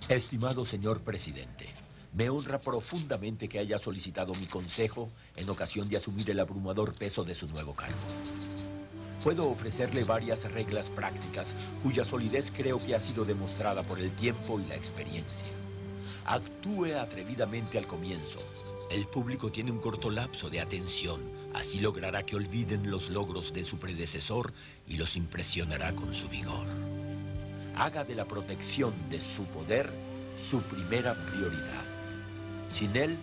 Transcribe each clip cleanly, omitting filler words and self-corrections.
Estimado señor presidente, me honra profundamente que haya solicitado mi consejo en ocasión de asumir el abrumador peso de su nuevo cargo. Puedo ofrecerle varias reglas prácticas cuya solidez creo que ha sido demostrada por el tiempo y la experiencia. Actúe atrevidamente al comienzo. El público tiene un corto lapso de atención. Así logrará que olviden los logros de su predecesor y los impresionará con su vigor. Haga de la protección de su poder su primera prioridad. Sin él,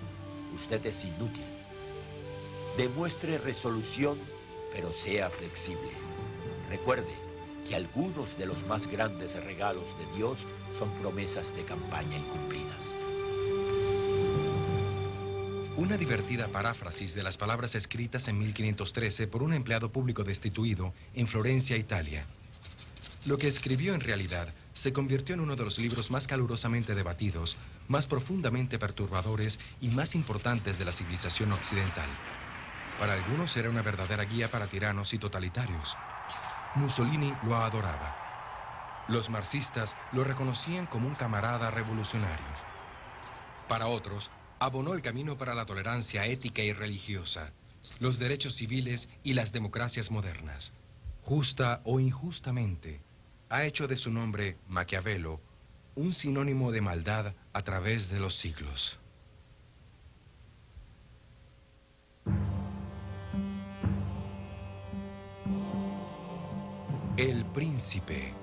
usted es inútil. Demuestre resolución, pero sea flexible. Recuerde que algunos de los más grandes regalos de Dios son promesas de campaña incumplidas. Una divertida paráfrasis de las palabras escritas en 1513 por un empleado público destituido en Florencia, Italia. Lo que escribió en realidad se convirtió en uno de los libros más calurosamente debatidos, más profundamente perturbadores y más importantes de la civilización occidental. Para algunos era una verdadera guía para tiranos y totalitarios. Mussolini lo adoraba. Los marxistas lo reconocían como un camarada revolucionario. Para otros, abonó el camino para la tolerancia ética y religiosa, los derechos civiles y las democracias modernas. Justa o injustamente, ha hecho de su nombre, Maquiavelo, un sinónimo de maldad a través de los siglos. El Príncipe.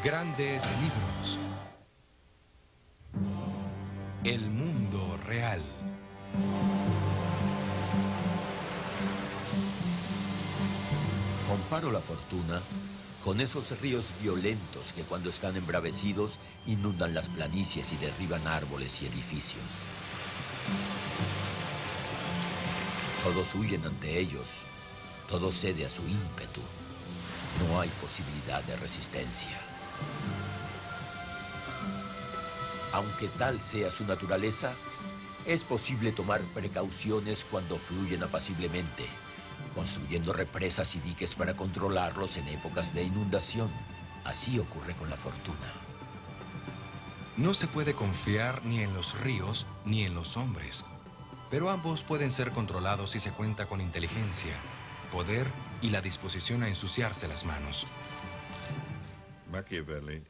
Grandes libros. El mundo real. Comparo la fortuna con esos ríos violentos que cuando están embravecidos inundan las planicies y derriban árboles y edificios. Todos huyen ante ellos, todo cede a su ímpetu. No hay posibilidad de resistencia. Aunque tal sea su naturaleza, es posible tomar precauciones cuando fluyen apaciblemente, construyendo represas y diques para controlarlos en épocas de inundación. Así ocurre con la fortuna. No se puede confiar ni en los ríos ni en los hombres, pero ambos pueden ser controlados si se cuenta con inteligencia, poder y la disposición a ensuciarse las manos.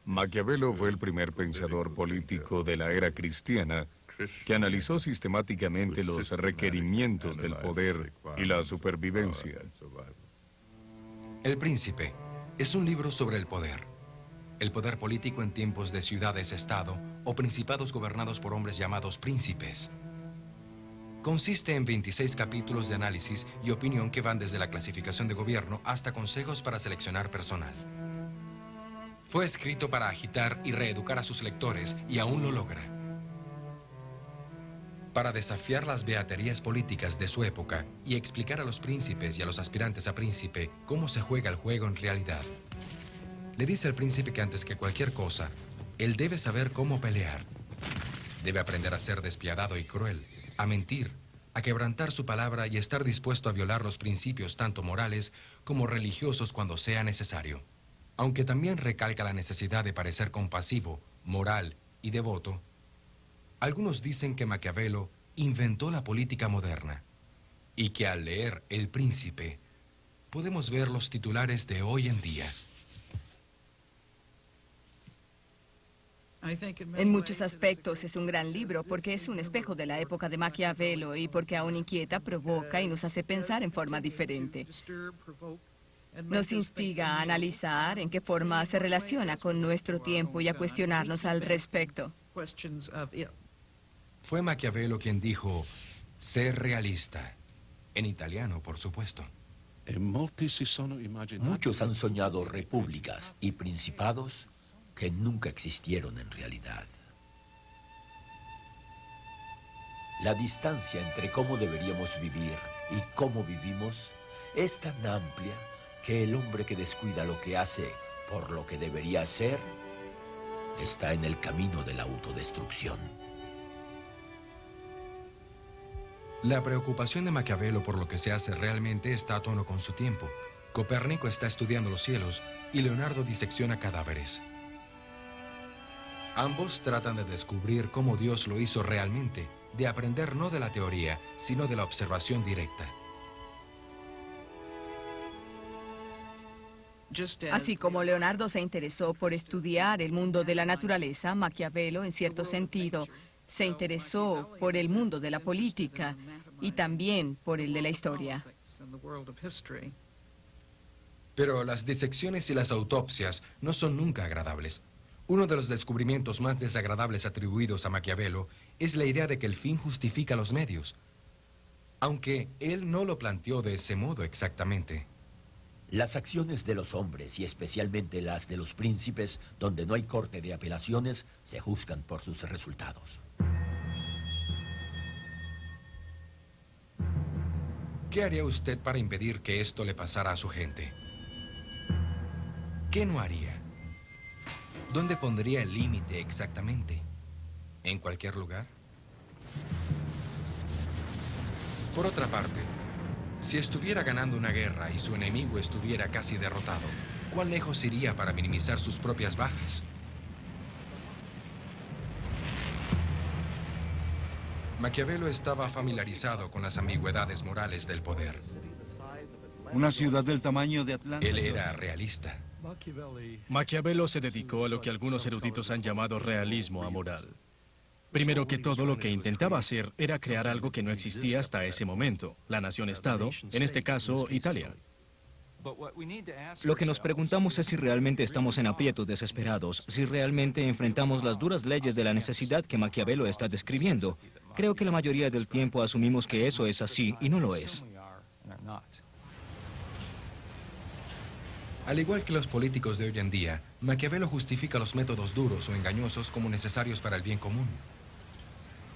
Maquiavelo fue el primer pensador político de la era cristiana que analizó sistemáticamente los requerimientos del poder y la supervivencia. El Príncipe es un libro sobre el poder político en tiempos de ciudades-estado o principados gobernados por hombres llamados príncipes. Consiste en 26 capítulos de análisis y opinión que van desde la clasificación de gobierno hasta consejos para seleccionar personal. Fue escrito para agitar y reeducar a sus lectores y aún lo logra. Para desafiar las beaterías políticas de su época y explicar a los príncipes y a los aspirantes a príncipe cómo se juega el juego en realidad. Le dice al príncipe que antes que cualquier cosa, él debe saber cómo pelear. Debe aprender a ser despiadado y cruel, a mentir, a quebrantar su palabra y estar dispuesto a violar los principios tanto morales como religiosos cuando sea necesario. Aunque también recalca la necesidad de parecer compasivo, moral y devoto, algunos dicen que Maquiavelo inventó la política moderna y que al leer El Príncipe podemos ver los titulares de hoy en día. En muchos aspectos es un gran libro porque es un espejo de la época de Maquiavelo y porque aún inquieta, provoca y nos hace pensar en forma diferente. Nos instiga a analizar en qué forma se relaciona con nuestro tiempo y a cuestionarnos al respecto. Fue Maquiavelo quien dijo, ser realista. En italiano, por supuesto. Muchos han soñado repúblicas y principados que nunca existieron en realidad. La distancia entre cómo deberíamos vivir y cómo vivimos es tan amplia que el hombre que descuida lo que hace por lo que debería hacer está en el camino de la autodestrucción. La preocupación de Maquiavelo por lo que se hace realmente está a tono con su tiempo. Copérnico está estudiando los cielos y Leonardo disecciona cadáveres. Ambos tratan de descubrir cómo Dios lo hizo realmente, de aprender no de la teoría, sino de la observación directa. Así como Leonardo se interesó por estudiar el mundo de la naturaleza, Maquiavelo, en cierto sentido, se interesó por el mundo de la política y también por el de la historia. Pero las disecciones y las autopsias no son nunca agradables. Uno de los descubrimientos más desagradables atribuidos a Maquiavelo es la idea de que el fin justifica los medios, aunque él no lo planteó de ese modo exactamente. Las acciones de los hombres, y especialmente las de los príncipes, donde no hay corte de apelaciones, se juzgan por sus resultados. ¿Qué haría usted para impedir que esto le pasara a su gente? ¿Qué no haría? ¿Dónde pondría el límite exactamente? ¿En cualquier lugar? Por otra parte, si estuviera ganando una guerra y su enemigo estuviera casi derrotado, ¿cuán lejos iría para minimizar sus propias bajas? Maquiavelo estaba familiarizado con las ambigüedades morales del poder. Una ciudad del tamaño de Atlanta. Él era realista. Maquiavelo se dedicó a lo que algunos eruditos han llamado realismo amoral. Primero que todo, lo que intentaba hacer era crear algo que no existía hasta ese momento, la nación-estado, en este caso, Italia. Lo que nos preguntamos es si realmente estamos en aprietos desesperados, si realmente enfrentamos las duras leyes de la necesidad que Maquiavelo está describiendo. Creo que la mayoría del tiempo asumimos que eso es así y no lo es. Al igual que los políticos de hoy en día, Maquiavelo justifica los métodos duros o engañosos como necesarios para el bien común.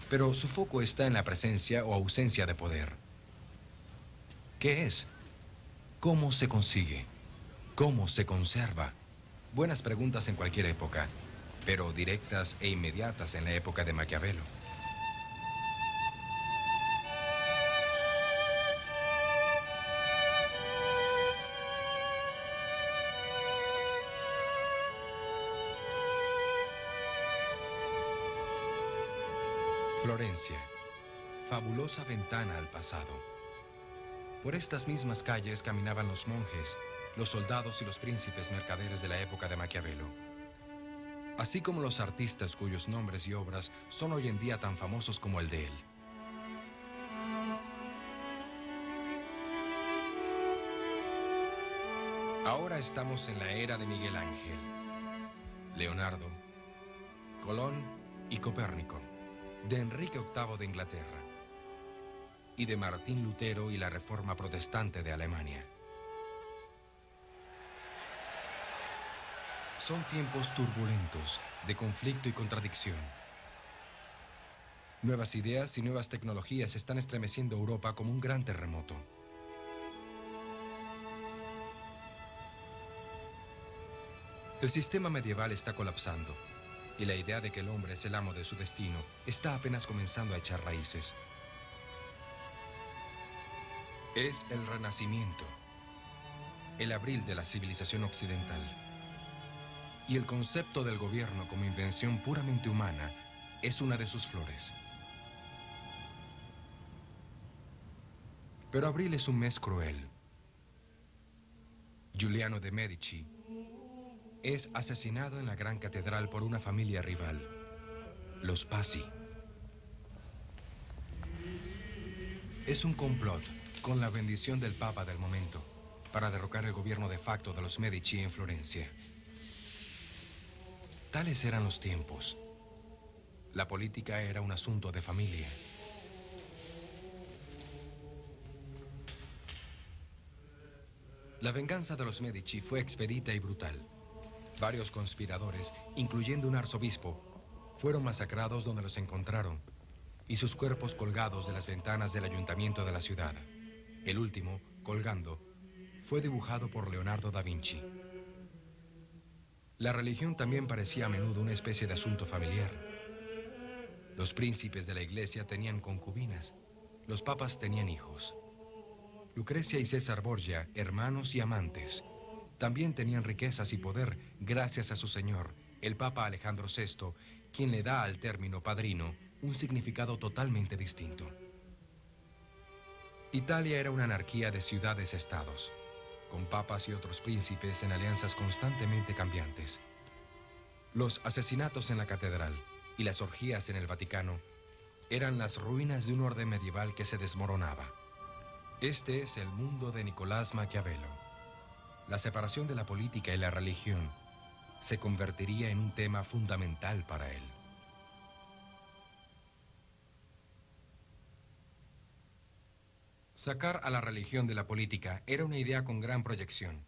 Pero su foco está en la presencia o ausencia de poder. ¿Qué es? ¿Cómo se consigue? ¿Cómo se conserva? Buenas preguntas en cualquier época, pero directas e inmediatas en la época de Maquiavelo. Florencia, fabulosa ventana al pasado. Por estas mismas calles caminaban los monjes, los soldados y los príncipes mercaderes de la época de Maquiavelo. Así como los artistas cuyos nombres y obras son hoy en día tan famosos como el de él. Ahora estamos en la era de Miguel Ángel, Leonardo, Colón y Copérnico, de Enrique VIII de Inglaterra y de Martín Lutero y la Reforma Protestante de Alemania. Son tiempos turbulentos, de conflicto y contradicción. Nuevas ideas y nuevas tecnologías están estremeciendo Europa como un gran terremoto. El sistema medieval está colapsando y la idea de que el hombre es el amo de su destino está apenas comenzando a echar raíces. Es el Renacimiento, el abril de la civilización occidental. Y el concepto del gobierno como invención puramente humana es una de sus flores. Pero abril es un mes cruel. Giuliano de Medici es asesinado en la gran catedral por una familia rival, los Pazzi. Es un complot con la bendición del Papa del momento para derrocar el gobierno de facto de los Medici en Florencia. Tales eran los tiempos. La política era un asunto de familia. La venganza de los Medici fue expedita y brutal. Varios conspiradores, incluyendo un arzobispo, fueron masacrados donde los encontraron y sus cuerpos colgados de las ventanas del ayuntamiento de la ciudad. El último, colgando, fue dibujado por Leonardo da Vinci. La religión también parecía a menudo una especie de asunto familiar. Los príncipes de la iglesia tenían concubinas, los papas tenían hijos. Lucrecia y César Borgia, hermanos y amantes, también tenían riquezas y poder gracias a su señor, el Papa Alejandro VI, quien le da al término padrino un significado totalmente distinto. Italia era una anarquía de ciudades-estados, con papas y otros príncipes en alianzas constantemente cambiantes. Los asesinatos en la catedral y las orgías en el Vaticano eran las ruinas de un orden medieval que se desmoronaba. Este es el mundo de Nicolás Maquiavelo. La separación de la política y la religión se convertiría en un tema fundamental para él. Sacar a la religión de la política era una idea con gran proyección.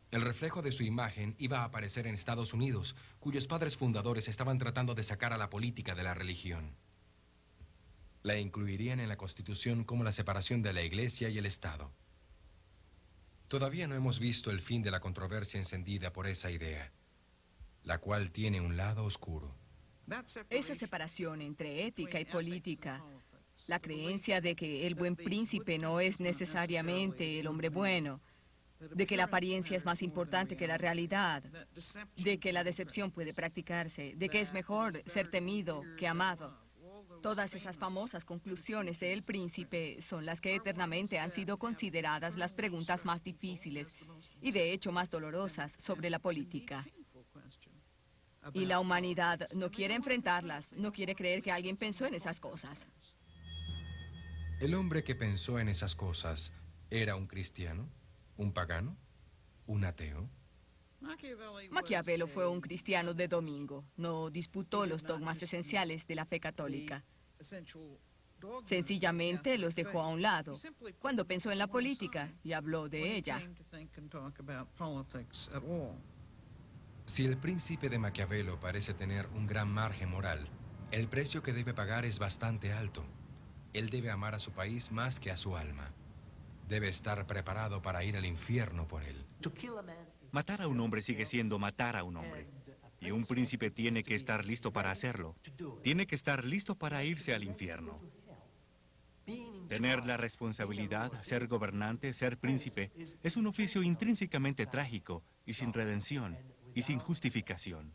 El reflejo de su imagen iba a aparecer en Estados Unidos, cuyos padres fundadores estaban tratando de sacar a la política de la religión. La incluirían en la Constitución como la separación de la Iglesia y el Estado. Todavía no hemos visto el fin de la controversia encendida por esa idea, la cual tiene un lado oscuro. Esa separación entre ética y política, la creencia de que el buen príncipe no es necesariamente el hombre bueno, de que la apariencia es más importante que la realidad, de que la decepción puede practicarse, de que es mejor ser temido que amado. Todas esas famosas conclusiones de El Príncipe son las que eternamente han sido consideradas las preguntas más difíciles y de hecho más dolorosas sobre la política. Y la humanidad no quiere enfrentarlas, no quiere creer que alguien pensó en esas cosas. El hombre que pensó en esas cosas era un cristiano, un pagano, un ateo. Maquiavelo fue un cristiano de domingo, no disputó los dogmas esenciales de la fe católica. Sencillamente los dejó a un lado cuando pensó en la política y habló de ella. Si el príncipe de Maquiavelo parece tener un gran margen moral, el precio que debe pagar es bastante alto. Él debe amar a su país más que a su alma. Debe estar preparado para ir al infierno por él. Matar a un hombre sigue siendo matar a un hombre. Y un príncipe tiene que estar listo para hacerlo. Tiene que estar listo para irse al infierno. Tener la responsabilidad, ser gobernante, ser príncipe, es un oficio intrínsecamente trágico y sin redención y sin justificación.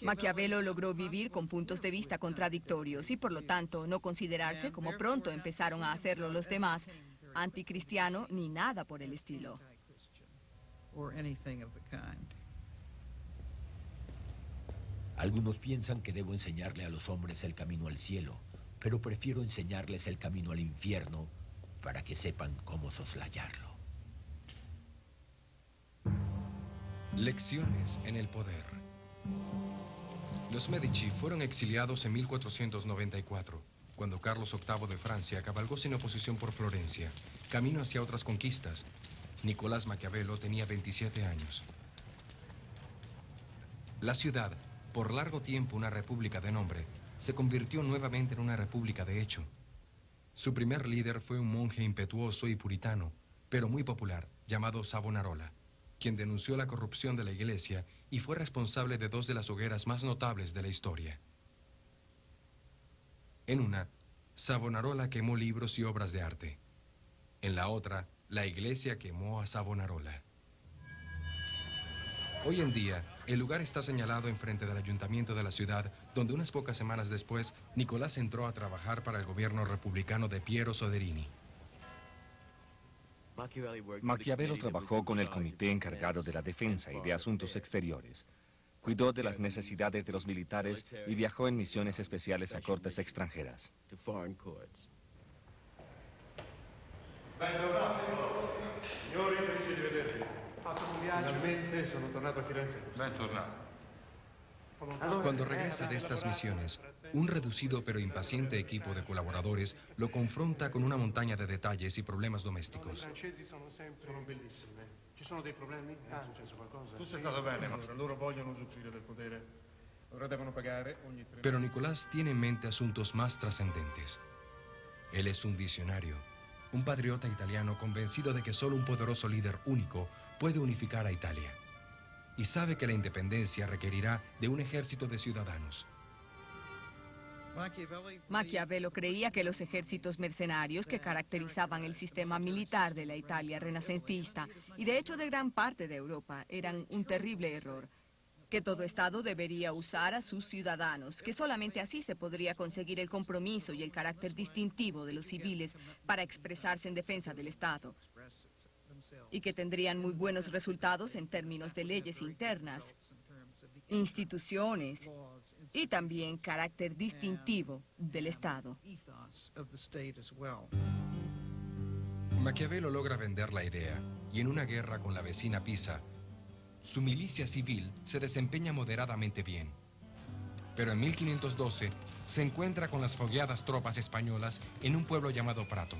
Maquiavelo logró vivir con puntos de vista contradictorios y por lo tanto no considerarse, como pronto empezaron a hacerlo los demás, anticristiano ni nada por el estilo. Algunos piensan que debo enseñarle a los hombres el camino al cielo, pero prefiero enseñarles el camino al infierno para que sepan cómo soslayarlo. Lecciones en el poder. Los Medici fueron exiliados en 1494, cuando Carlos VIII de Francia cabalgó sin oposición por Florencia, camino hacia otras conquistas. Nicolás Maquiavelo tenía 27 años. La ciudad, por largo tiempo una república de nombre, se convirtió nuevamente en una república de hecho. Su primer líder fue un monje impetuoso y puritano, pero muy popular, llamado Savonarola, quien denunció la corrupción de la iglesia y fue responsable de dos de las hogueras más notables de la historia. En una, Savonarola quemó libros y obras de arte. En la otra, la iglesia quemó a Savonarola. Hoy en día, el lugar está señalado enfrente del ayuntamiento de la ciudad, donde unas pocas semanas después, Nicolás entró a trabajar para el gobierno republicano de Piero Soderini. Maquiavelo trabajó con el comité encargado de la defensa y de asuntos exteriores. Cuidó de las necesidades de los militares y viajó en misiones especiales a cortes extranjeras. Finalmente sono tornato a Firenze. Bentornato. Cuando regresa de estas misiones, un reducido pero impaciente equipo de colaboradores lo confronta con una montaña de detalles y problemas domésticos. Pero Nicolás tiene en mente asuntos más trascendentes. Él es un visionario, un patriota italiano convencido de que solo un poderoso líder único puede unificar a Italia. Y sabe que la independencia requerirá de un ejército de ciudadanos. Maquiavelo creía que los ejércitos mercenarios que caracterizaban el sistema militar de la Italia renacentista y de hecho de gran parte de Europa eran un terrible error. Que todo Estado debería usar a sus ciudadanos, que solamente así se podría conseguir el compromiso y el carácter distintivo de los civiles para expresarse en defensa del Estado. Y que tendrían muy buenos resultados en términos de leyes internas, instituciones y también carácter distintivo del Estado. Maquiavelo logra vender la idea y en una guerra con la vecina Pisa, su milicia civil se desempeña moderadamente bien. Pero en 1512 se encuentra con las fogueadas tropas españolas en un pueblo llamado Prato.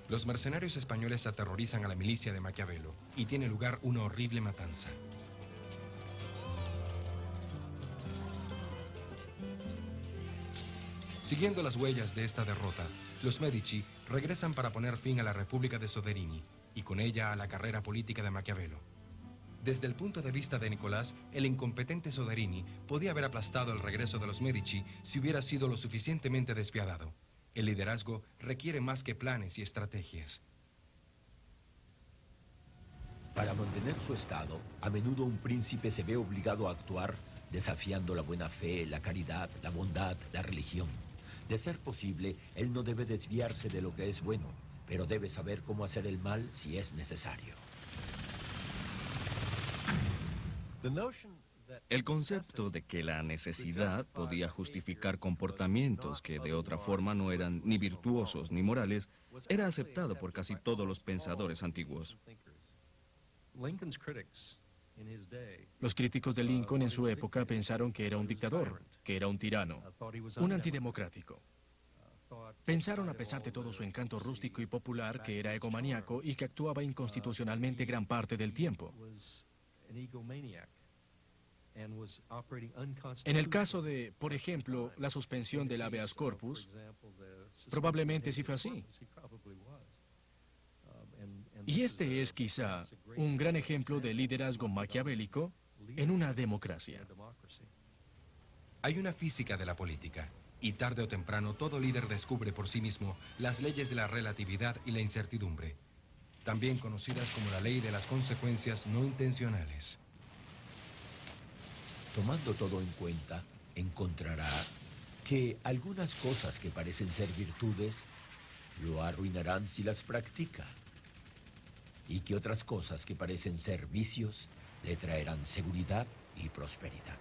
Los mercenarios españoles aterrorizan a la milicia de Maquiavelo y tiene lugar una horrible matanza. Siguiendo las huellas de esta derrota, los Medici regresan para poner fin a la República de Soderini y con ella a la carrera política de Maquiavelo. Desde el punto de vista de Nicolás, el incompetente Soderini podía haber aplastado el regreso de los Medici si hubiera sido lo suficientemente despiadado. El liderazgo requiere más que planes y estrategias. Para mantener su estado, a menudo un príncipe se ve obligado a actuar desafiando la buena fe, la caridad, la bondad, la religión. De ser posible, él no debe desviarse de lo que es bueno, pero debe saber cómo hacer el mal si es necesario. El concepto de que la necesidad podía justificar comportamientos que de otra forma no eran ni virtuosos ni morales era aceptado por casi todos los pensadores antiguos. Los críticos de Lincoln en su época pensaron que era un dictador, que era un tirano, un antidemocrático. Pensaron, a pesar de todo su encanto rústico y popular, que era egomaníaco y que actuaba inconstitucionalmente gran parte del tiempo. En el caso de, por ejemplo, la suspensión del habeas corpus, probablemente sí fue así. Y este es quizá un gran ejemplo de liderazgo maquiavélico en una democracia. Hay una física de la política, y tarde o temprano todo líder descubre por sí mismo las leyes de la relatividad y la incertidumbre, también conocidas como la ley de las consecuencias no intencionales. Tomando todo en cuenta, encontrará que algunas cosas que parecen ser virtudes lo arruinarán si las practica, y que otras cosas que parecen ser vicios le traerán seguridad y prosperidad.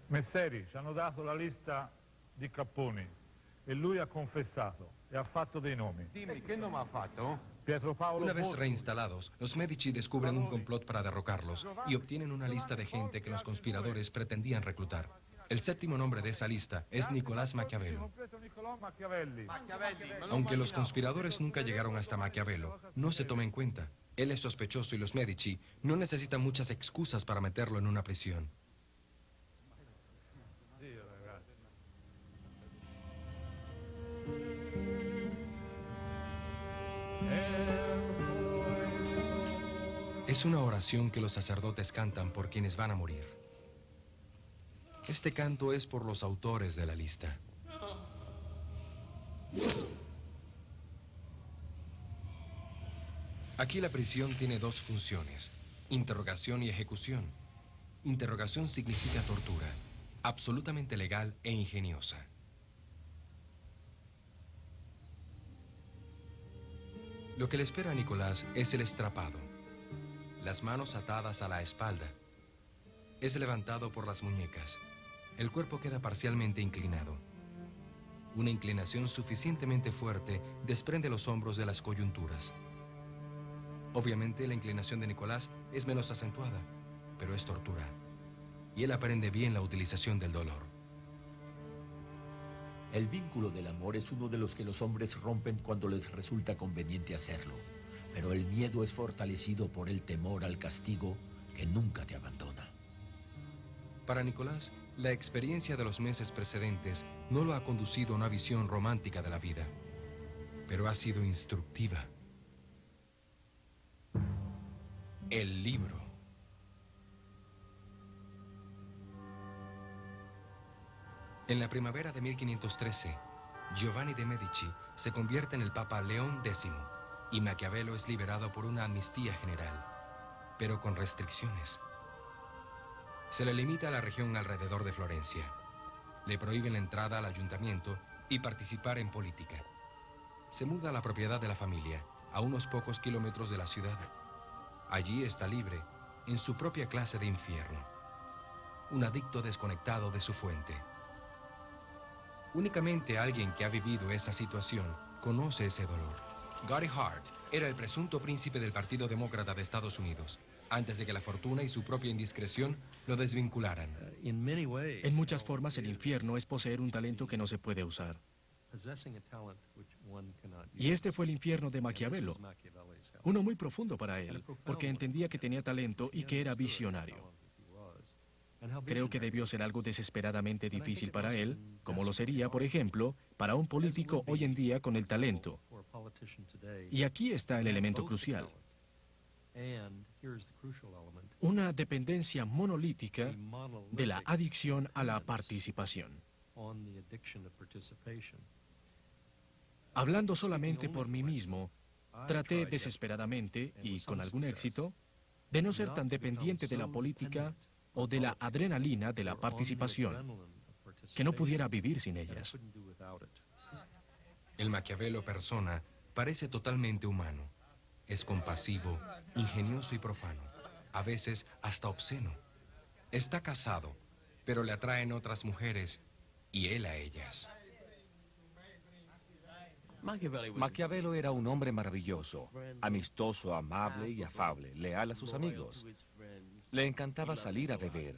Messeri, ci hanno dato la lista di capponi e lui ha confessato e ha fatto dei nomi. Dimmi, che nome ha fatto? Pietro Paolo Una vez Bossi. reinstalados, los Medici descubren un complot para derrocarlos y obtienen una lista de gente que los conspiradores pretendían reclutar. El séptimo nombre de esa lista es Nicolás Maquiavelo. Aunque los conspiradores nunca llegaron hasta Maquiavelo, no se toma en cuenta. Él es sospechoso y los Medici no necesitan muchas excusas para meterlo en una prisión. Es una oración que los sacerdotes cantan por quienes van a morir. Este canto es por los autores de la lista. Aquí la prisión tiene dos funciones, interrogación y ejecución. Interrogación significa tortura, absolutamente legal e ingeniosa. Lo que le espera a Nicolás es el estrapado, las manos atadas a la espalda. Es levantado por las muñecas. El cuerpo queda parcialmente inclinado. Una inclinación suficientemente fuerte desprende los hombros de las coyunturas. Obviamente, la inclinación de Nicolás es menos acentuada, pero es tortura. Y él aprende bien la utilización del dolor. El vínculo del amor es uno de los que los hombres rompen cuando les resulta conveniente hacerlo. Pero el miedo es fortalecido por el temor al castigo que nunca te abandona. Para Nicolás, la experiencia de los meses precedentes no lo ha conducido a una visión romántica de la vida, pero ha sido instructiva. El libro. En la primavera de 1513, Giovanni de Medici se convierte en el Papa León X y Maquiavelo es liberado por una amnistía general, pero con restricciones. Se le limita a la región alrededor de Florencia. Le prohíben la entrada al ayuntamiento y participar en política. Se muda a la propiedad de la familia, a unos pocos kilómetros de la ciudad. Allí está libre, en su propia clase de infierno. Un adicto desconectado de su fuente. Únicamente alguien que ha vivido esa situación conoce ese dolor. Gotti Hart era el presunto príncipe del Partido Demócrata de Estados Unidos, antes de que la fortuna y su propia indiscreción lo desvincularan. En muchas formas, el infierno es poseer un talento que no se puede usar. Y este fue el infierno de Maquiavelo, uno muy profundo para él, porque entendía que tenía talento y que era visionario. Creo que debió ser algo desesperadamente difícil para él, como lo sería, por ejemplo, para un político hoy en día con el talento. Y aquí está el elemento crucial. Una dependencia monolítica de la adicción a la participación. Hablando solamente por mí mismo, traté desesperadamente, y con algún éxito, de no ser tan dependiente de la política o de la adrenalina de la participación, que no pudiera vivir sin ellas. El Maquiavelo persona parece totalmente humano. Es compasivo, ingenioso y profano, a veces hasta obsceno. Está casado, pero le atraen otras mujeres y él a ellas. Maquiavelo era un hombre maravilloso, amistoso, amable y afable, leal a sus amigos. Le encantaba salir a beber,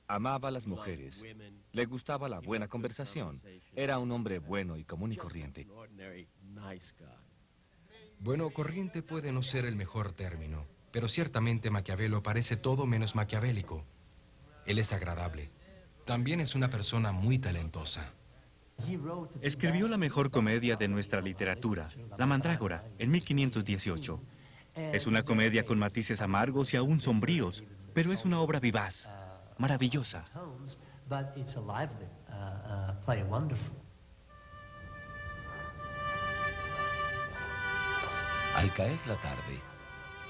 amaba a las mujeres, le gustaba la buena conversación. Era un hombre bueno y común y corriente. Bueno o corriente puede no ser el mejor término, pero ciertamente Maquiavelo parece todo menos maquiavélico. Él es agradable. También es una persona muy talentosa. Escribió la mejor comedia de nuestra literatura, La Mandrágora, en 1518. Es una comedia con matices amargos y aún sombríos, pero es una obra vivaz, maravillosa. Al caer la tarde,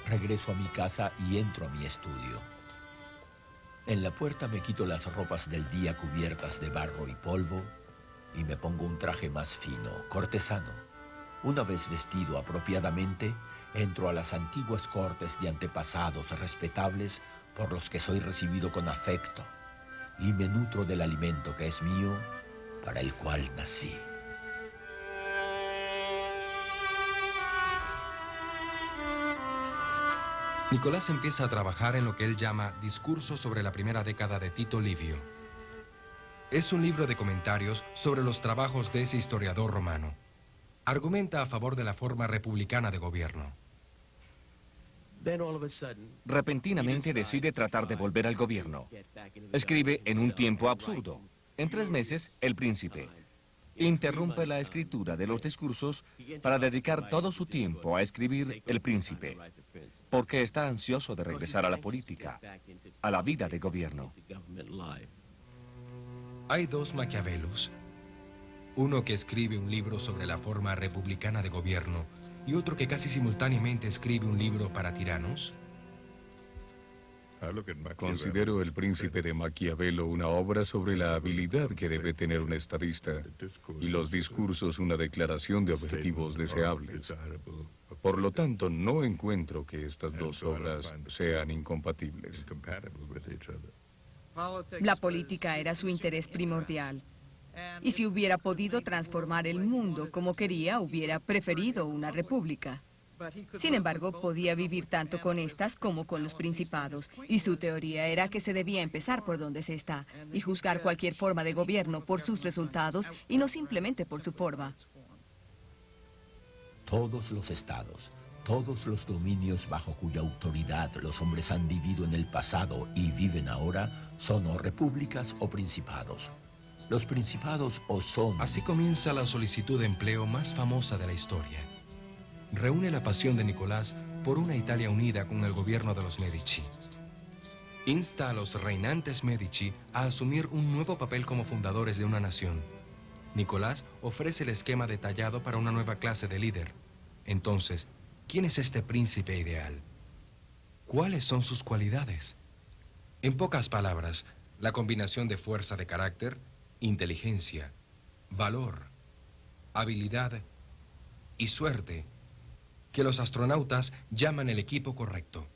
regreso a mi casa y entro a mi estudio. En la puerta me quito las ropas del día cubiertas de barro y polvo y me pongo un traje más fino, cortesano. Una vez vestido apropiadamente, entro a las antiguas cortes de antepasados respetables por los que soy recibido con afecto y me nutro del alimento que es mío, para el cual nací. Nicolás empieza a trabajar en lo que él llama Discurso sobre la primera década de Tito Livio. Es un libro de comentarios sobre los trabajos de ese historiador romano. Argumenta a favor de la forma republicana de gobierno. Repentinamente decide tratar de volver al gobierno. Escribe en un tiempo absurdo. En 3 meses, El Príncipe. Interrumpe la escritura de los discursos para dedicar todo su tiempo a escribir El Príncipe, porque está ansioso de regresar a la política, a la vida de gobierno. Hay 2 Maquiavelos. Uno que escribe un libro sobre la forma republicana de gobierno y otro que casi simultáneamente escribe un libro para tiranos. Considero El Príncipe de Maquiavelo una obra sobre la habilidad que debe tener un estadista y los discursos una declaración de objetivos deseables. Por lo tanto, no encuentro que estas 2 obras sean incompatibles. La política era su interés primordial. Y si hubiera podido transformar el mundo como quería, hubiera preferido una república. Sin embargo, podía vivir tanto con estas como con los principados, y su teoría era que se debía empezar por donde se está, y juzgar cualquier forma de gobierno por sus resultados y no simplemente por su forma. Todos los estados, todos los dominios bajo cuya autoridad los hombres han vivido en el pasado y viven ahora, son o repúblicas o principados. Los principados o son... Así comienza la solicitud de empleo más famosa de la historia. Reúne la pasión de Nicolás por una Italia unida con el gobierno de los Medici. Insta a los reinantes Medici a asumir un nuevo papel como fundadores de una nación. Nicolás ofrece el esquema detallado para una nueva clase de líder. Entonces, ¿quién es este príncipe ideal? ¿Cuáles son sus cualidades? En pocas palabras, la combinación de fuerza de carácter, inteligencia, valor, habilidad y suerte que los astronautas llaman el equipo correcto,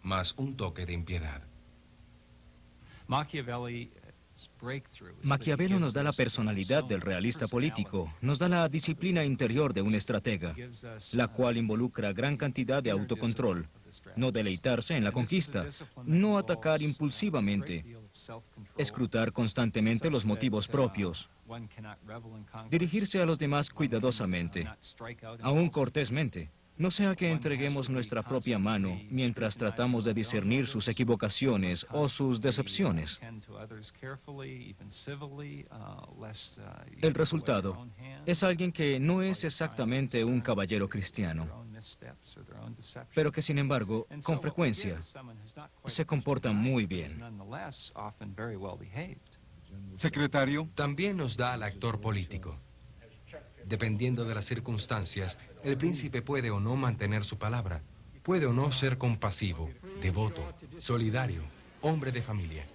más un toque de impiedad. Maquiavelo nos da la personalidad del realista político, nos da la disciplina interior de un estratega, la cual involucra gran cantidad de autocontrol, no deleitarse en la conquista, no atacar impulsivamente, escrutar constantemente los motivos propios, dirigirse a los demás cuidadosamente, aún cortésmente. No sea que entreguemos nuestra propia mano mientras tratamos de discernir sus equivocaciones o sus decepciones. El resultado es alguien que no es exactamente un caballero cristiano, pero que sin embargo, con frecuencia, se comporta muy bien. Secretario. También nos da al actor político. Dependiendo de las circunstancias, el príncipe puede o no mantener su palabra, puede o no ser compasivo, devoto, solidario, hombre de familia,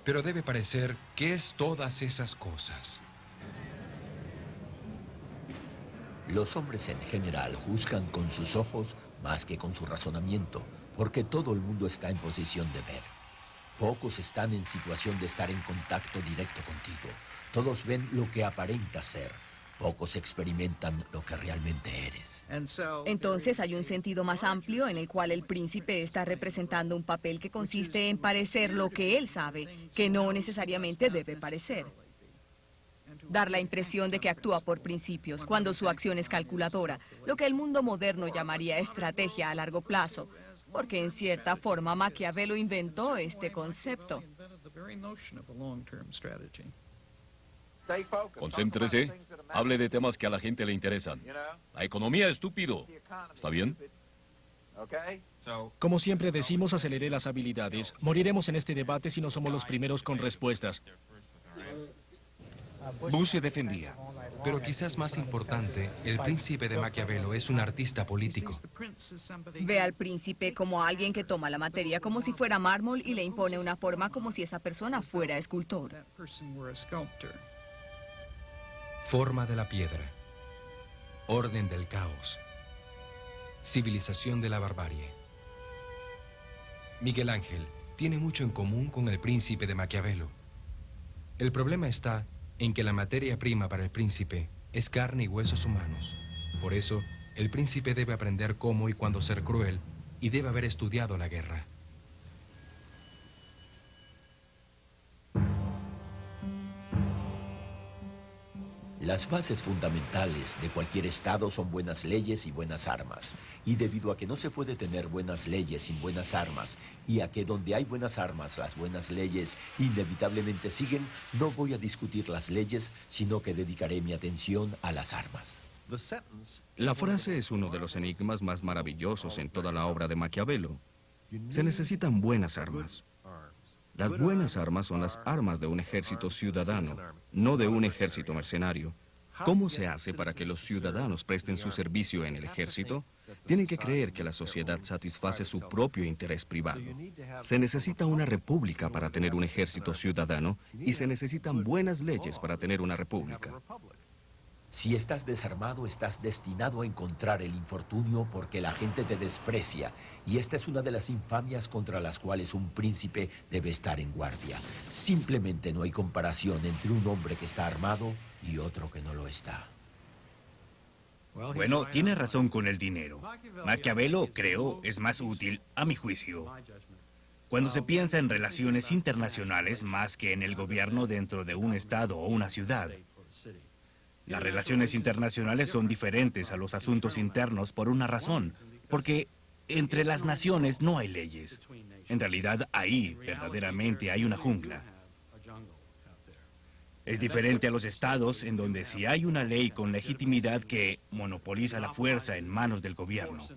pero debe parecer que es todas esas cosas. Los hombres en general juzgan con sus ojos más que con su razonamiento, porque todo el mundo está en posición de ver. Pocos están en situación de estar en contacto directo contigo. Todos ven lo que aparenta ser. Pocos experimentan lo que realmente eres. Entonces hay un sentido más amplio en el cual el príncipe está representando un papel que consiste en parecer lo que él sabe, que no necesariamente debe parecer. Dar la impresión de que actúa por principios, cuando su acción es calculadora, lo que el mundo moderno llamaría estrategia a largo plazo, porque en cierta forma Maquiavelo inventó este concepto. Concéntrese, hable de temas que a la gente le interesan. La economía, estúpido. ¿Está bien? Como siempre decimos, acelere las habilidades. Moriremos en este debate si no somos los primeros con respuestas. Bush se defendía. Pero quizás más importante, el príncipe de Maquiavelo es un artista político. Ve al príncipe como a alguien que toma la materia como si fuera mármol y le impone una forma como si esa persona fuera escultor. Forma de la piedra, orden del caos, civilización de la barbarie. Miguel Ángel tiene mucho en común con el príncipe de Maquiavelo. El problema está en que la materia prima para el príncipe es carne y huesos humanos. Por eso, el príncipe debe aprender cómo y cuándo ser cruel y debe haber estudiado la guerra. Las bases fundamentales de cualquier estado son buenas leyes y buenas armas. Y debido a que no se puede tener buenas leyes sin buenas armas, y a que donde hay buenas armas, las buenas leyes inevitablemente siguen, no voy a discutir las leyes, sino que dedicaré mi atención a las armas. La frase es uno de los enigmas más maravillosos en toda la obra de Maquiavelo. Se necesitan buenas armas. Las buenas armas son las armas de un ejército ciudadano, no de un ejército mercenario. ¿Cómo se hace para que los ciudadanos presten su servicio en el ejército? Tienen que creer que la sociedad satisface su propio interés privado. Se necesita una república para tener un ejército ciudadano y se necesitan buenas leyes para tener una república. Si estás desarmado, estás destinado a encontrar el infortunio porque la gente te desprecia. Y esta es una de las infamias contra las cuales un príncipe debe estar en guardia. Simplemente no hay comparación entre un hombre que está armado y otro que no lo está. Bueno, tiene razón con el dinero. Maquiavelo, creo, es más útil, a mi juicio, cuando se piensa en relaciones internacionales más que en el gobierno dentro de un estado o una ciudad. Las relaciones internacionales son diferentes a los asuntos internos por una razón, porque entre las naciones no hay leyes. En realidad, ahí verdaderamente hay una jungla. Es diferente a los estados, en donde si hay una ley con legitimidad que monopoliza la fuerza en manos del gobierno.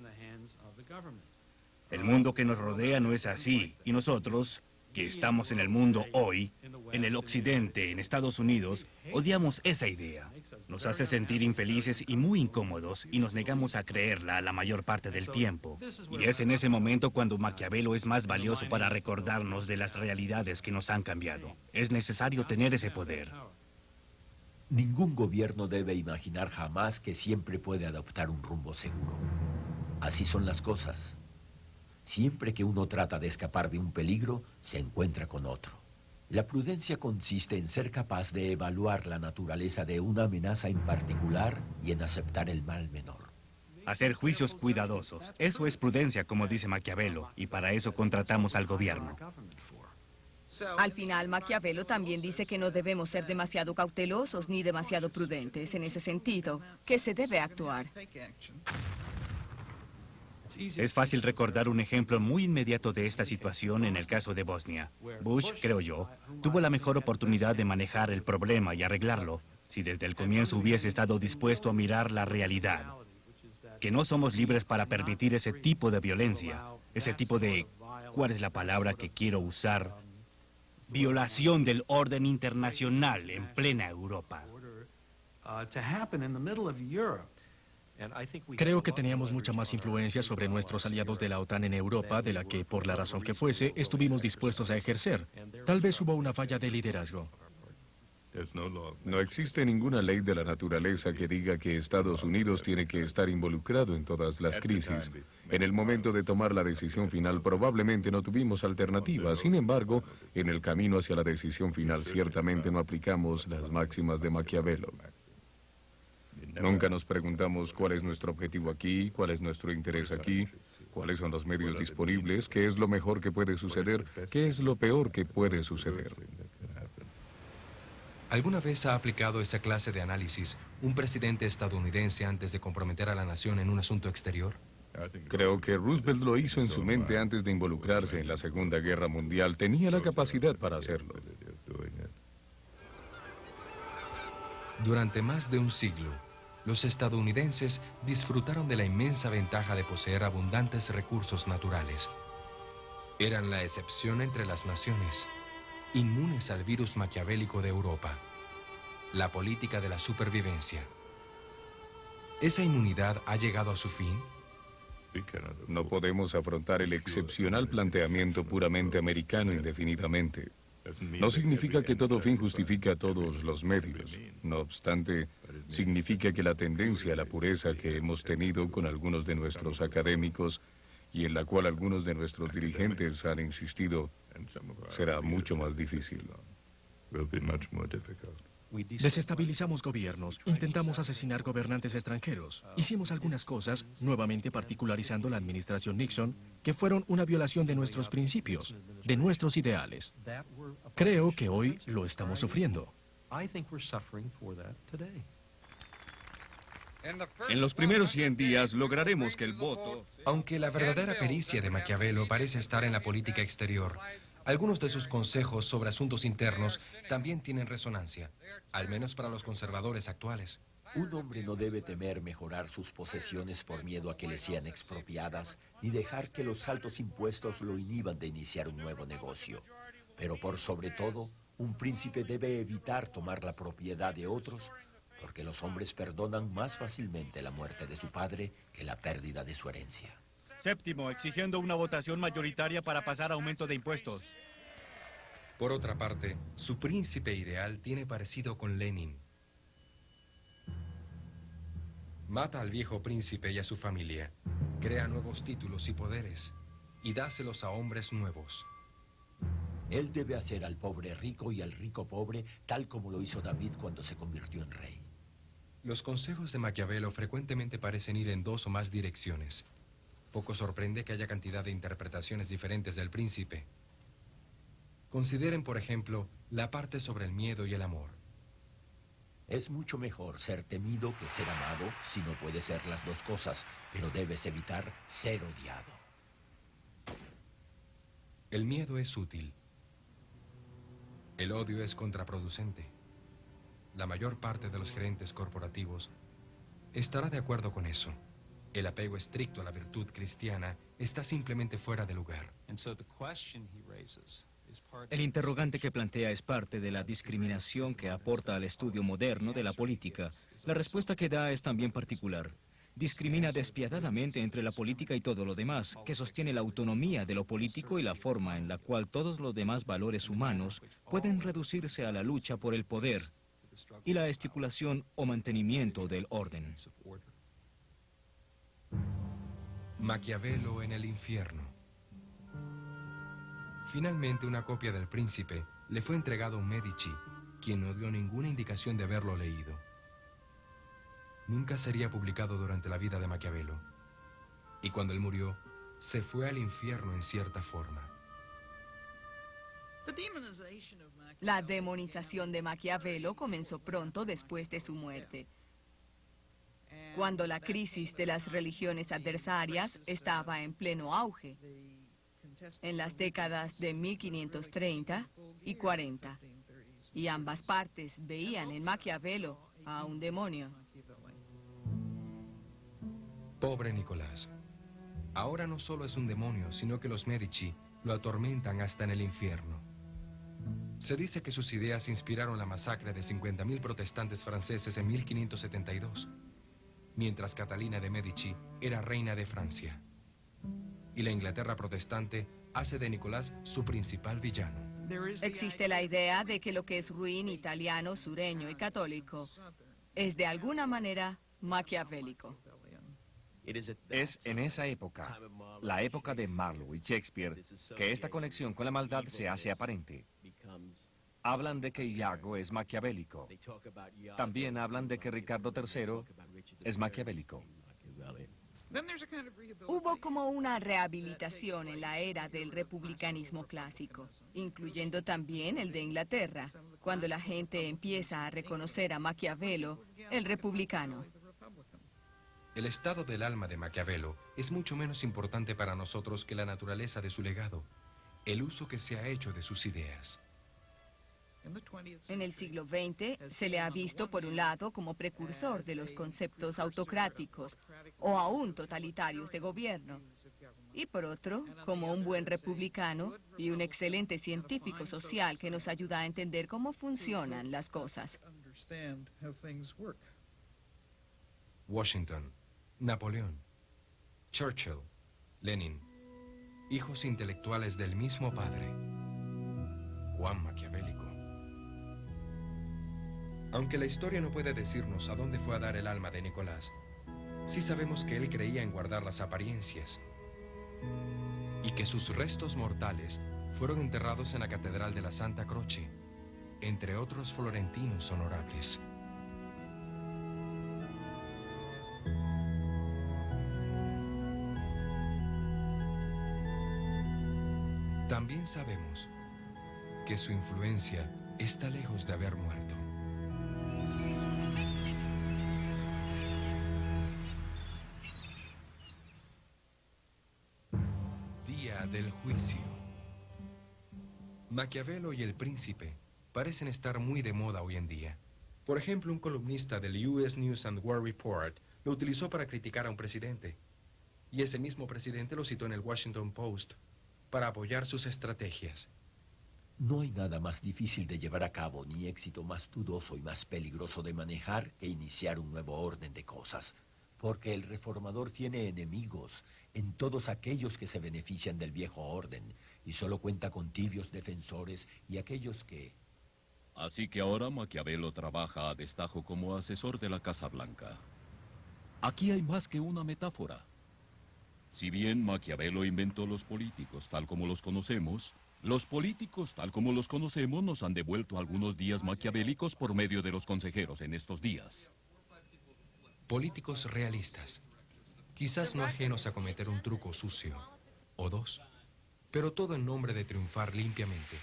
El mundo que nos rodea no es así, y nosotros, que estamos en el mundo hoy, en el occidente, en Estados Unidos, odiamos esa idea. Nos hace sentir infelices y muy incómodos, y nos negamos a creerla la mayor parte del tiempo. Y es en ese momento cuando Maquiavelo es más valioso para recordarnos de las realidades que nos han cambiado. Es necesario tener ese poder. Ningún gobierno debe imaginar jamás que siempre puede adoptar un rumbo seguro. Así son las cosas. Siempre que uno trata de escapar de un peligro, se encuentra con otro. La prudencia consiste en ser capaz de evaluar la naturaleza de una amenaza en particular y en aceptar el mal menor. Hacer juicios cuidadosos. Eso es prudencia, como dice Maquiavelo, y para eso contratamos al gobierno. Al final, Maquiavelo también dice que no debemos ser demasiado cautelosos ni demasiado prudentes en ese sentido, que se debe actuar. Es fácil recordar un ejemplo muy inmediato de esta situación en el caso de Bosnia. Bush, creo yo, tuvo la mejor oportunidad de manejar el problema y arreglarlo, si desde el comienzo hubiese estado dispuesto a mirar la realidad. Que no somos libres para permitir ese tipo de violencia, ese tipo de... ¿cuál es la palabra que quiero usar? Violación del orden internacional en plena Europa. Creo que teníamos mucha más influencia sobre nuestros aliados de la OTAN en Europa de la que, por la razón que fuese, estuvimos dispuestos a ejercer. Tal vez hubo una falla de liderazgo. No existe ninguna ley de la naturaleza que diga que Estados Unidos tiene que estar involucrado en todas las crisis. En el momento de tomar la decisión final probablemente no tuvimos alternativa. Sin embargo, en el camino hacia la decisión final ciertamente no aplicamos las máximas de Maquiavelo. Nunca nos preguntamos cuál es nuestro objetivo aquí, cuál es nuestro interés aquí, cuáles son los medios disponibles, qué es lo mejor que puede suceder, qué es lo peor que puede suceder. ¿Alguna vez ha aplicado esa clase de análisis un presidente estadounidense antes de comprometer a la nación en un asunto exterior? Creo que Roosevelt lo hizo en su mente antes de involucrarse en la Segunda Guerra Mundial. Tenía la capacidad para hacerlo. Durante más de un siglo, los estadounidenses disfrutaron de la inmensa ventaja de poseer abundantes recursos naturales. Eran la excepción entre las naciones, inmunes al virus maquiavélico de Europa, la política de la supervivencia. ¿Esa inmunidad ha llegado a su fin? No podemos afrontar el excepcional planteamiento puramente americano indefinidamente. No significa que todo fin justifica todos los medios. No obstante, significa que la tendencia a la pureza que hemos tenido con algunos de nuestros académicos y en la cual algunos de nuestros dirigentes han insistido, será mucho más difícil. Desestabilizamos gobiernos, intentamos asesinar gobernantes extranjeros. Hicimos algunas cosas, nuevamente particularizando la administración Nixon, que fueron una violación de nuestros principios, de nuestros ideales. Creo que hoy lo estamos sufriendo. En los primeros 100 días lograremos que el voto... Aunque la verdadera pericia de Maquiavelo parece estar en la política exterior, algunos de sus consejos sobre asuntos internos también tienen resonancia, al menos para los conservadores actuales. Un hombre no debe temer mejorar sus posesiones por miedo a que le sean expropiadas, ni dejar que los altos impuestos lo inhiban de iniciar un nuevo negocio. Pero por sobre todo, un príncipe debe evitar tomar la propiedad de otros, porque los hombres perdonan más fácilmente la muerte de su padre que la pérdida de su herencia. Séptimo, exigiendo una votación mayoritaria para pasar aumento de impuestos. Por otra parte, su príncipe ideal tiene parecido con Lenin. Mata al viejo príncipe y a su familia, crea nuevos títulos y poderes, y dáselos a hombres nuevos. Él debe hacer al pobre rico y al rico pobre, tal como lo hizo David cuando se convirtió en rey. Los consejos de Maquiavelo frecuentemente parecen ir en dos o más direcciones. Poco sorprende que haya cantidad de interpretaciones diferentes del príncipe. Consideren, por ejemplo, la parte sobre el miedo y el amor. Es mucho mejor ser temido que ser amado si no puedes ser las dos cosas, pero debes evitar ser odiado. El miedo es útil. El odio es contraproducente. La mayor parte de los gerentes corporativos estará de acuerdo con eso. El apego estricto a la virtud cristiana está simplemente fuera de lugar. El interrogante que plantea es parte de la discriminación que aporta al estudio moderno de la política. La respuesta que da es también particular. Discrimina despiadadamente entre la política y todo lo demás, que sostiene la autonomía de lo político y la forma en la cual todos los demás valores humanos pueden reducirse a la lucha por el poder y la estipulación o mantenimiento del orden. Maquiavelo en el infierno. Finalmente, una copia del Príncipe le fue entregado a un Medici, quien no dio ninguna indicación de haberlo leído. Nunca sería publicado durante la vida de Maquiavelo. Y cuando él murió, se fue al infierno en cierta forma. La demonización de Maquiavelo comenzó pronto después de su muerte, cuando la crisis de las religiones adversarias estaba en pleno auge, en las décadas de 1530 y 40, y ambas partes veían en Maquiavelo a un demonio. Pobre Nicolás. Ahora no solo es un demonio, sino que los Medici lo atormentan hasta en el infierno. Se dice que sus ideas inspiraron la masacre de 50.000 protestantes franceses en 1572, mientras Catalina de Medici era reina de Francia. Y la Inglaterra protestante hace de Nicolás su principal villano. Existe la idea de que lo que es ruin, italiano, sureño y católico es de alguna manera maquiavélico. Es en esa época, la época de Marlowe y Shakespeare, que esta conexión con la maldad se hace aparente. Hablan de que Iago es maquiavélico. También hablan de que Ricardo III es maquiavélico. Hubo como una rehabilitación en la era del republicanismo clásico, incluyendo también el de Inglaterra, cuando la gente empieza a reconocer a Maquiavelo, el republicano. El estado del alma de Maquiavelo es mucho menos importante para nosotros que la naturaleza de su legado, el uso que se ha hecho de sus ideas. En el siglo XX se le ha visto por un lado como precursor de los conceptos autocráticos o aún totalitarios de gobierno, y por otro como un buen republicano y un excelente científico social que nos ayuda a entender cómo funcionan las cosas. Washington, Napoleón, Churchill, Lenin, hijos intelectuales del mismo padre, Juan maquiavélico. Aunque la historia no puede decirnos a dónde fue a dar el alma de Nicolás, sí sabemos que él creía en guardar las apariencias y que sus restos mortales fueron enterrados en la Catedral de la Santa Croce, entre otros florentinos honorables. También sabemos que su influencia está lejos de haber muerto. Día del juicio. Maquiavelo y el príncipe parecen estar muy de moda hoy en día. Por ejemplo, un columnista del US News and World Report lo utilizó para criticar a un presidente. Y ese mismo presidente lo citó en el Washington Post para apoyar sus estrategias. No hay nada más difícil de llevar a cabo, ni éxito más dudoso y más peligroso de manejar que iniciar un nuevo orden de cosas. Porque el reformador tiene enemigos en todos aquellos que se benefician del viejo orden y solo cuenta con tibios defensores y aquellos que... Así que ahora Maquiavelo trabaja a destajo como asesor de la Casa Blanca. Aquí hay más que una metáfora. Si bien Maquiavelo inventó los políticos tal como los conocemos, los políticos tal como los conocemos nos han devuelto algunos días maquiavélicos por medio de los consejeros en estos días. Políticos realistas, quizás no ajenos a cometer un truco sucio, o dos, pero todo en nombre de triunfar limpiamente.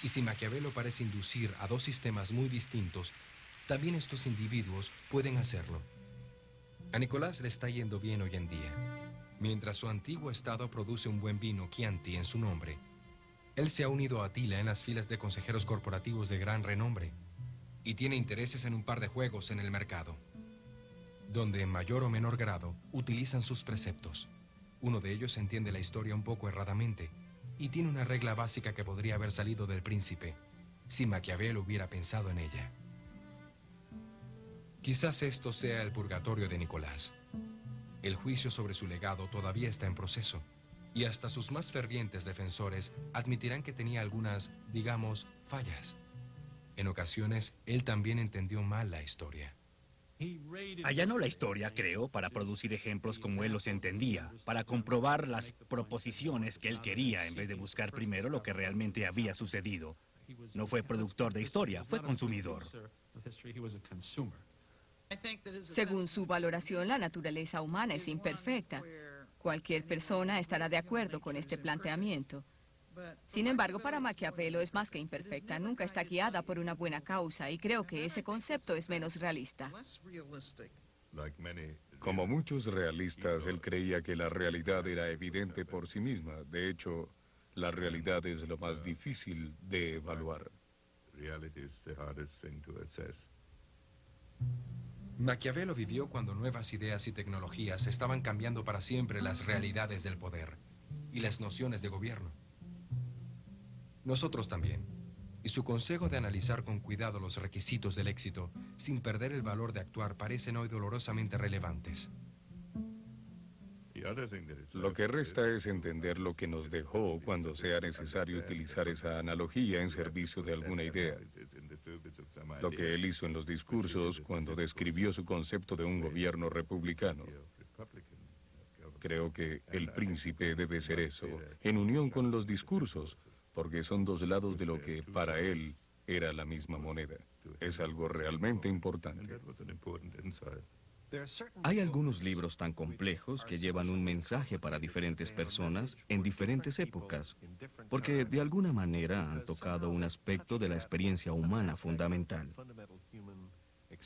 Y si Maquiavelo parece inducir a dos sistemas muy distintos, también estos individuos pueden hacerlo. A Nicolás le está yendo bien hoy en día. Mientras su antiguo estado produce un buen vino Chianti en su nombre, él se ha unido a Attila en las filas de consejeros corporativos de gran renombre y tiene intereses en un par de juegos en el mercado, donde en mayor o menor grado utilizan sus preceptos. Uno de ellos entiende la historia un poco erradamente y tiene una regla básica que podría haber salido del Príncipe si Maquiavelo hubiera pensado en ella. Quizás esto sea el purgatorio de Nicolás. El juicio sobre su legado todavía está en proceso, y hasta sus más fervientes defensores admitirán que tenía algunas, digamos, fallas. En ocasiones, él también entendió mal la historia. Allanó la historia, creo, para producir ejemplos como él los entendía, para comprobar las proposiciones que él quería en vez de buscar primero lo que realmente había sucedido. No fue productor de historia, fue consumidor. Según su valoración, la naturaleza humana es imperfecta. Cualquier persona estará de acuerdo con este planteamiento. Sin embargo, para Maquiavelo es más que imperfecta, nunca está guiada por una buena causa, y creo que ese concepto es menos realista. Como muchos realistas, él creía que la realidad era evidente por sí misma. De hecho, la realidad es lo más difícil de evaluar. Maquiavelo vivió cuando nuevas ideas y tecnologías estaban cambiando para siempre las realidades del poder y las nociones de gobierno. Nosotros también. Y su consejo de analizar con cuidado los requisitos del éxito sin perder el valor de actuar parecen hoy dolorosamente relevantes. Lo que resta es entender lo que nos dejó cuando sea necesario utilizar esa analogía en servicio de alguna idea. Lo que él hizo en los discursos cuando describió su concepto de un gobierno republicano. Creo que El Príncipe debe ser eso, en unión con los discursos, porque son dos lados de lo que para él era la misma moneda. Es algo realmente importante. Hay algunos libros tan complejos que llevan un mensaje para diferentes personas en diferentes épocas, porque de alguna manera han tocado un aspecto de la experiencia humana fundamental.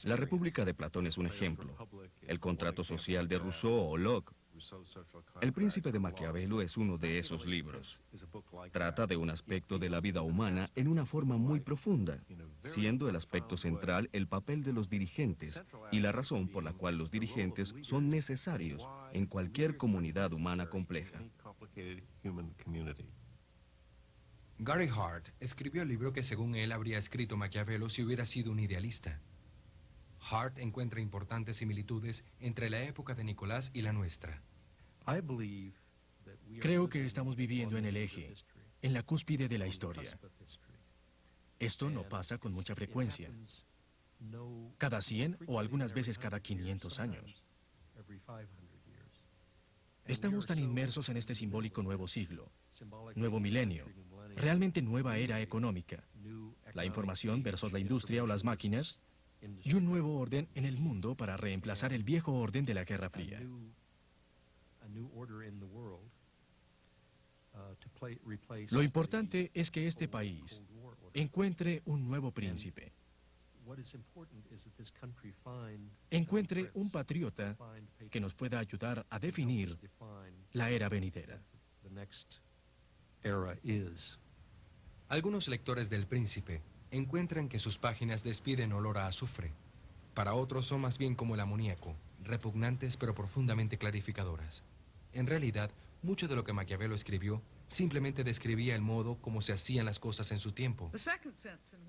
La República de Platón es un ejemplo, el contrato social de Rousseau o Locke. El Príncipe de Maquiavelo es uno de esos libros. Trata de un aspecto de la vida humana en una forma muy profunda, siendo el aspecto central el papel de los dirigentes y la razón por la cual los dirigentes son necesarios en cualquier comunidad humana compleja. Gary Hart escribió el libro que según él habría escrito Maquiavelo si hubiera sido un idealista. Hart encuentra importantes similitudes entre la época de Nicolás y la nuestra. Creo que estamos viviendo en el eje, en la cúspide de la historia. Esto no pasa con mucha frecuencia. Cada 100 o algunas veces cada 500 años. Estamos tan inmersos en este simbólico nuevo siglo, nuevo milenio, realmente nueva era económica, la información versus la industria o las máquinas, y un nuevo orden en el mundo para reemplazar el viejo orden de la Guerra Fría. Lo importante es que este país encuentre un nuevo príncipe, encuentre un patriota que nos pueda ayudar a definir la era venidera. Algunos lectores del Príncipe encuentran que sus páginas despiden olor a azufre. Para otros son más bien como el amoníaco, repugnantes pero profundamente clarificadoras. En realidad, mucho de lo que Maquiavelo escribió simplemente describía el modo como se hacían las cosas en su tiempo.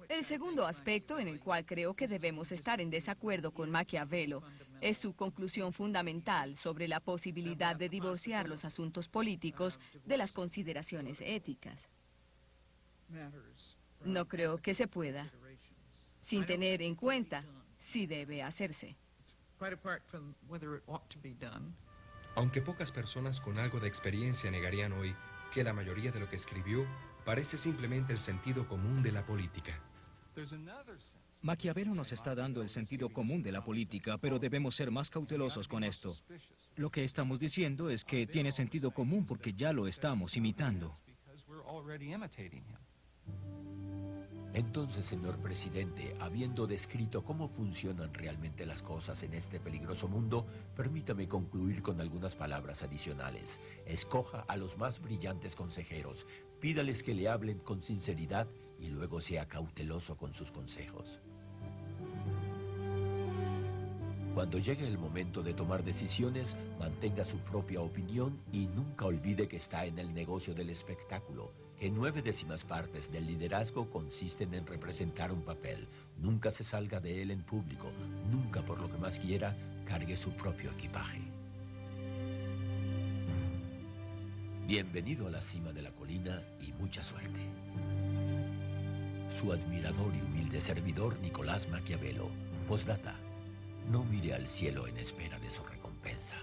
El segundo aspecto en el cual creo que debemos estar en desacuerdo con Maquiavelo es su conclusión fundamental sobre la posibilidad de divorciar los asuntos políticos de las consideraciones éticas. No creo que se pueda, sin tener en cuenta si debe hacerse. Aunque pocas personas con algo de experiencia negarían hoy que la mayoría de lo que escribió parece simplemente el sentido común de la política. Maquiavelo nos está dando el sentido común de la política, pero debemos ser más cautelosos con esto. Lo que estamos diciendo es que tiene sentido común porque ya lo estamos imitando. Entonces, señor presidente, habiendo descrito cómo funcionan realmente las cosas en este peligroso mundo, permítame concluir con algunas palabras adicionales. Escoja a los más brillantes consejeros, pídales que le hablen con sinceridad y luego sea cauteloso con sus consejos. Cuando llegue el momento de tomar decisiones, mantenga su propia opinión y nunca olvide que está en el negocio del espectáculo. En 9/10 partes del liderazgo consisten en representar un papel. Nunca se salga de él en público. Nunca, por lo que más quiera, cargue su propio equipaje. Bienvenido a la cima de la colina y mucha suerte. Su admirador y humilde servidor, Nicolás Maquiavelo. Postdata. No mire al cielo en espera de su recompensa.